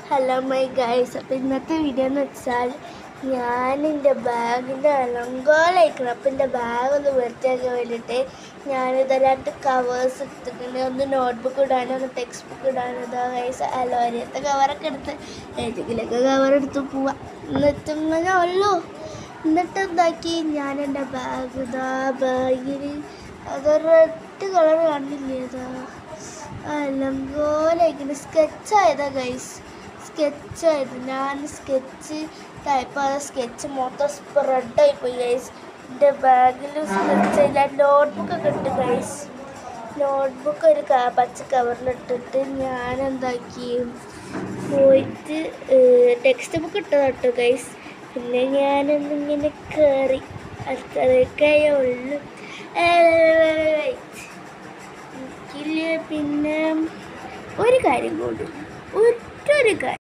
Hello my guys. അപ്പോൾ ഇന്നത്തെ video എന്ന് വെച്ചാൽ ഞാൻ എൻ്റെ ബാഗിൻ്റെ അലങ്കോലമായിരിക്കണം. അപ്പോൾ എൻ്റെ ബാഗ് ഒന്ന് വൃത്തിയാക്കാൻ വേണ്ടിയിട്ട് ഞാനിത് 2 കവേഴ്സ് എടുത്തിട്ടുണ്ട്. ഒന്ന് നോട്ട്ബുക്ക് ഇടാനും ഒന്ന് ടെക്സ്റ്റ് ബുക്ക് ഇടാനും. ഇതാ ഗൈസ് അലോരത്തെ കവറൊക്കെ എടുത്ത് ഏതെങ്കിലുമൊക്കെ കവറെടുത്ത് പോവാം. എന്നിട്ടിങ്ങനെ ഉള്ളൂ. എന്നിട്ട് എന്താക്കി ഞാൻ എൻ്റെ ബാഗിൽ അതൊരു റെഡ് കളർ കണ്ടില്ലേ? അതാ അലങ്കോലമായിരിക്കുന്നു. സ്കെച്ചായതാ ഗൈസ്, സ്കെച്ചായത്. ഞാൻ സ്കെച്ച് ടൈപ്പ് ചെയ്ത സ്കെച്ച് മൊത്തം സ്പ്രെഡായിപ്പോയി ഗൈസ്. എൻ്റെ ബാഗിൽ സ്കെച്ച് ചെയ്ത നോട്ട്ബുക്കൊക്കെ ഇട്ട് ഗൈസ്. നോട്ട്ബുക്ക് ഒരു പച്ച കവറിലിട്ടിട്ട് ഞാൻ എന്താക്കി പോയിട്ട് ടെക്സ്റ്റ് ബുക്ക് ഇട്ടതാട്ടോ ഗൈസ്. പിന്നെ ഞാനൊന്നിങ്ങനെ കയറി അത്രയൊക്കെ ഉള്ളു. പിന്നെ ഒരു കാര്യം കൂടി, ഒറ്റൊരു കാര്യം.